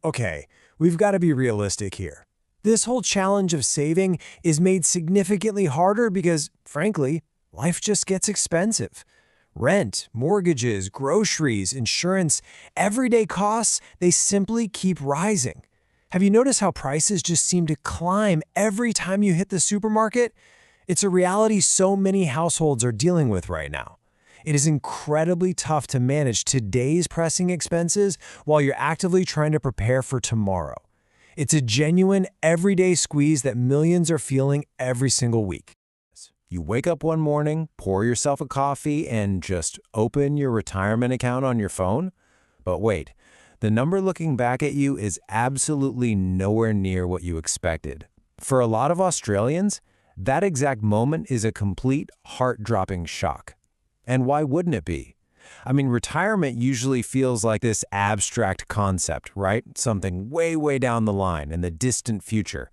Okay, we've got to be realistic here. This whole challenge of saving is made significantly harder because, frankly, life just gets expensive. Rent, mortgages, groceries, insurance, everyday costs, they simply keep rising. Have you noticed how prices just seem to climb every time you hit the supermarket? It's a reality so many households are dealing with right now. It is incredibly tough to manage today's pressing expenses while you're actively trying to prepare for tomorrow. It's a genuine, everyday squeeze that millions are feeling every single week. You wake up one morning, pour yourself a coffee, and just open your retirement account on your phone? But wait, the number looking back at you is absolutely nowhere near what you expected. For a lot of Australians, that exact moment is a complete heart-dropping shock. And why wouldn't it be? I mean, retirement usually feels like this abstract concept, right? Something way, way down the line in the distant future.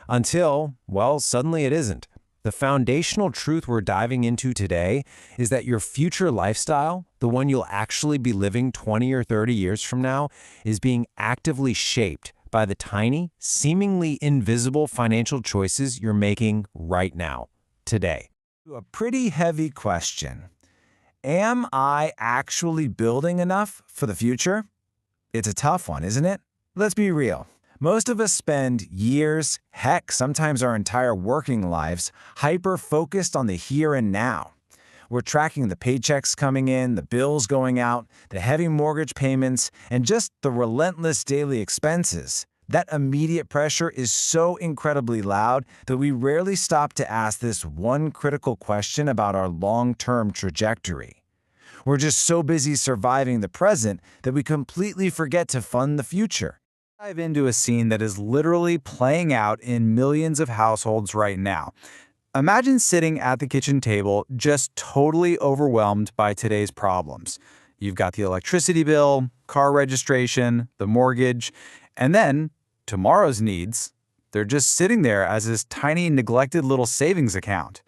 Until, well, suddenly it isn't. The foundational truth we're diving into today is that your future lifestyle, the one you'll actually be living 20 or 30 years from now, is being actively shaped by the tiny, seemingly invisible financial choices you're making right now, today. A pretty heavy question. Am I actually building enough for the future? It's a tough one, isn't it? Let's be real. Most of us spend years, heck, sometimes our entire working lives, hyper-focused on the here and now. We're tracking the paychecks coming in, the bills going out, the heavy mortgage payments, and just the relentless daily expenses. That immediate pressure is so incredibly loud that we rarely stop to ask this one critical question about our long-term trajectory. We're just so busy surviving the present that we completely forget to fund the future. Dive into a scene that is literally playing out in millions of households right now. Imagine sitting at the kitchen table just totally overwhelmed by today's problems. You've got the electricity bill, car registration, the mortgage, and then tomorrow's needs, they're just sitting there as this tiny, neglected little savings account.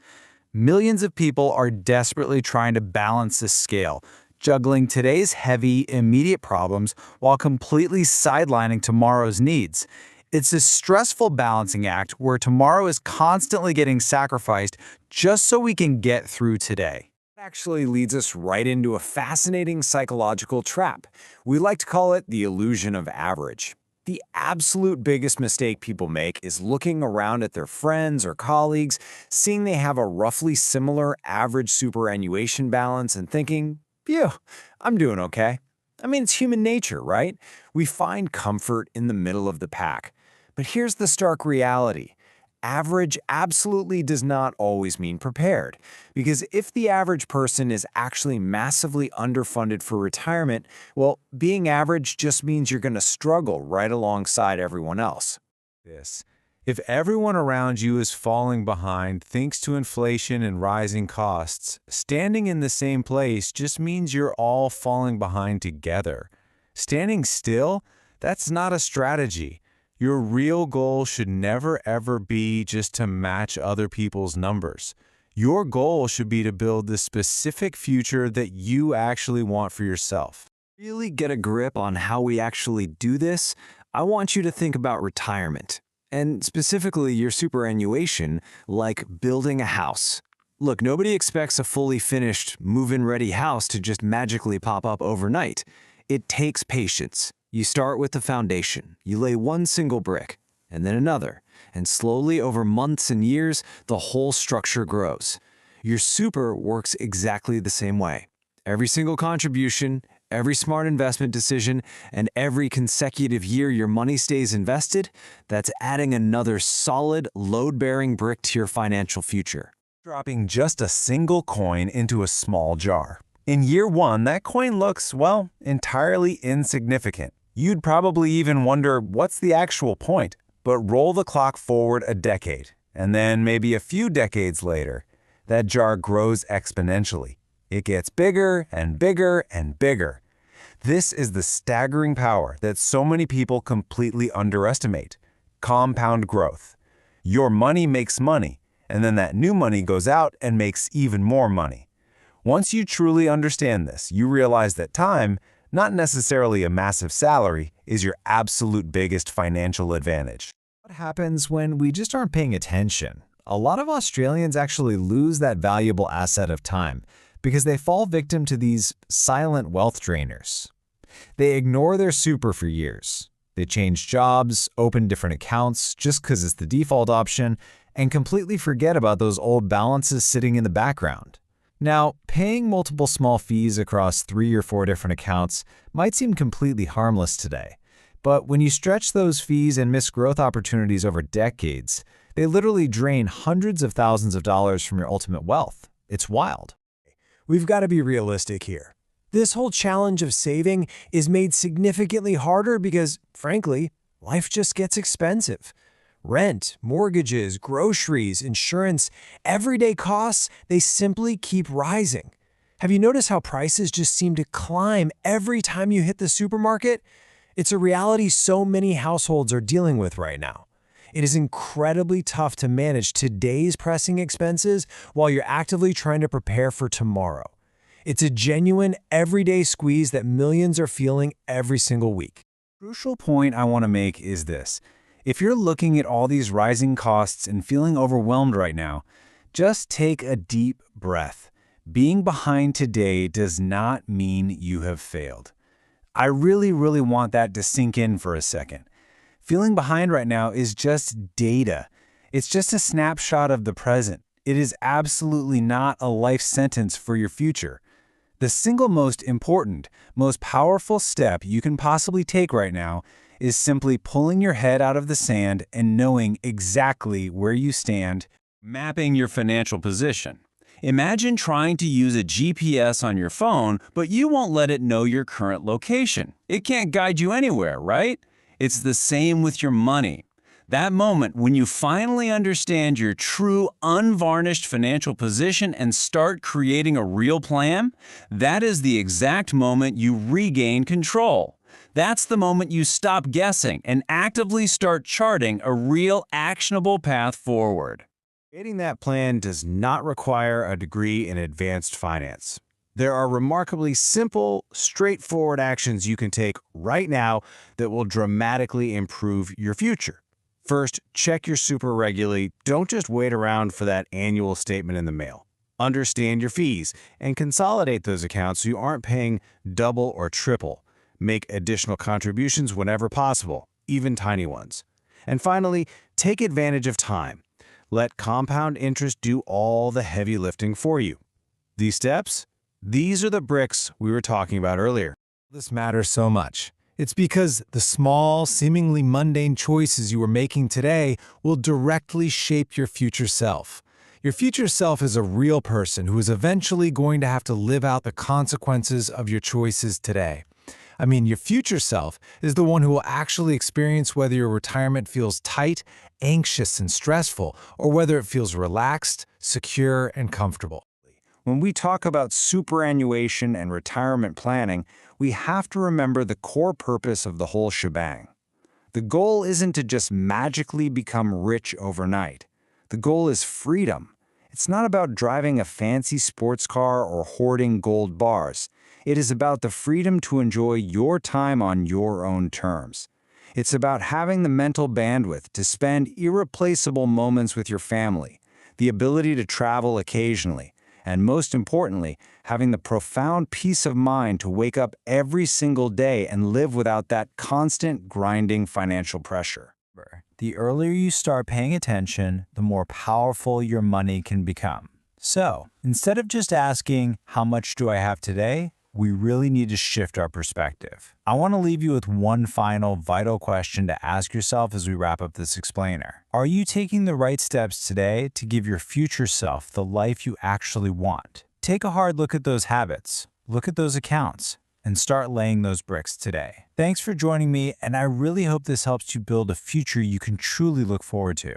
Millions of people are desperately trying to balance this scale, juggling today's heavy, immediate problems while completely sidelining tomorrow's needs. It's a stressful balancing act where tomorrow is constantly getting sacrificed just so we can get through today. That actually leads us right into a fascinating psychological trap. We like to call it the illusion of average. The absolute biggest mistake people make is looking around at their friends or colleagues, seeing they have a roughly similar average superannuation balance and thinking, phew, I'm doing okay. I mean, it's human nature, right? We find comfort in the middle of the pack. But here's the stark reality. Average absolutely does not always mean prepared, because if the average person is actually massively underfunded for retirement, well, being average just means you're going to struggle right alongside everyone else. If everyone around you is falling behind thanks to inflation and rising costs, standing in the same place just means you're all falling behind together. Standing still, that's not a strategy. Your real goal should never ever be just to match other people's numbers. Your goal should be to build the specific future that you actually want for yourself. To really get a grip on how we actually do this, I want you to think about retirement, and specifically your superannuation, like building a house. Look, nobody expects a fully finished, move-in ready house to just magically pop up overnight. It takes patience. You start with the foundation. You lay one single brick, and then another, and slowly over months and years, the whole structure grows. Your super works exactly the same way. Every single contribution, every smart investment decision, and every consecutive year your money stays invested, that's adding another solid, load-bearing brick to your financial future. Dropping just a single coin into a small jar. In year one, that coin looks, well, entirely insignificant. You'd probably even wonder, what's the actual point? But roll the clock forward a decade, and then maybe a few decades later, that jar grows exponentially. It gets bigger and bigger and bigger. This is the staggering power that so many people completely underestimate. Compound growth. Your money makes money, and then that new money goes out and makes even more money. Once you truly understand this, you realize that time, not necessarily a massive salary, is your absolute biggest financial advantage. What happens when we just aren't paying attention? A lot of Australians actually lose that valuable asset of time because they fall victim to these silent wealth drainers. They ignore their super for years. They change jobs, open different accounts just because it's the default option, and completely forget about those old balances sitting in the background. Now, paying multiple small fees across 3 or 4 different accounts might seem completely harmless today, but when you stretch those fees and miss growth opportunities over decades, they literally drain hundreds of thousands of dollars from your ultimate wealth. It's wild. We've got to be realistic here. This whole challenge of saving is made significantly harder because, frankly, life just gets expensive. Rent, mortgages, groceries, insurance, everyday costs, they simply keep rising. Have you noticed how prices just seem to climb every time you hit the supermarket? It's a reality so many households are dealing with right now. It is incredibly tough to manage today's pressing expenses while you're actively trying to prepare for tomorrow. It's a genuine, everyday squeeze that millions are feeling every single week. Crucial point I want to make is this. If you're looking at all these rising costs and feeling overwhelmed right now, just take a deep breath. Being behind today does not mean you have failed. I really want that to sink in for a second. Feeling behind right now is just data. It's just a snapshot of the present. It is absolutely not a life sentence for your future. The single most important, most powerful step you can possibly take right now is simply pulling your head out of the sand and knowing exactly where you stand, mapping your financial position. Imagine trying to use a GPS on your phone, but you won't let it know your current location. It can't guide you anywhere, right? It's the same with your money. That moment when you finally understand your true, unvarnished financial position and start creating a real plan, that is the exact moment you regain control. That's the moment you stop guessing and actively start charting a real, actionable path forward. Creating that plan does not require a degree in advanced finance. There are remarkably simple, straightforward actions you can take right now that will dramatically improve your future. First, check your super regularly. Don't just wait around for that annual statement in the mail. Understand your fees and consolidate those accounts so you aren't paying double or triple. Make additional contributions whenever possible, even tiny ones. And finally, take advantage of time. Let compound interest do all the heavy lifting for you. These steps? These are the bricks we were talking about earlier. This matters so much. It's because the small, seemingly mundane choices you are making today will directly shape your future self. Your future self is a real person who is eventually going to have to live out the consequences of your choices today. I mean, your future self is the one who will actually experience whether your retirement feels tight, anxious, and stressful, or whether it feels relaxed, secure, and comfortable. When we talk about superannuation and retirement planning, we have to remember the core purpose of the whole shebang. The goal isn't to just magically become rich overnight. The goal is freedom. It's not about driving a fancy sports car or hoarding gold bars. It is about the freedom to enjoy your time on your own terms. It's about having the mental bandwidth to spend irreplaceable moments with your family, the ability to travel occasionally, and most importantly, having the profound peace of mind to wake up every single day and live without that constant grinding financial pressure. The earlier you start paying attention, the more powerful your money can become. So, instead of just asking, how much do I have today? We really need to shift our perspective. I want to leave you with one final vital question to ask yourself as we wrap up this explainer. Are you taking the right steps today to give your future self the life you actually want? Take a hard look at those habits, look at those accounts, and start laying those bricks today. Thanks for joining me, and I really hope this helps you build a future you can truly look forward to.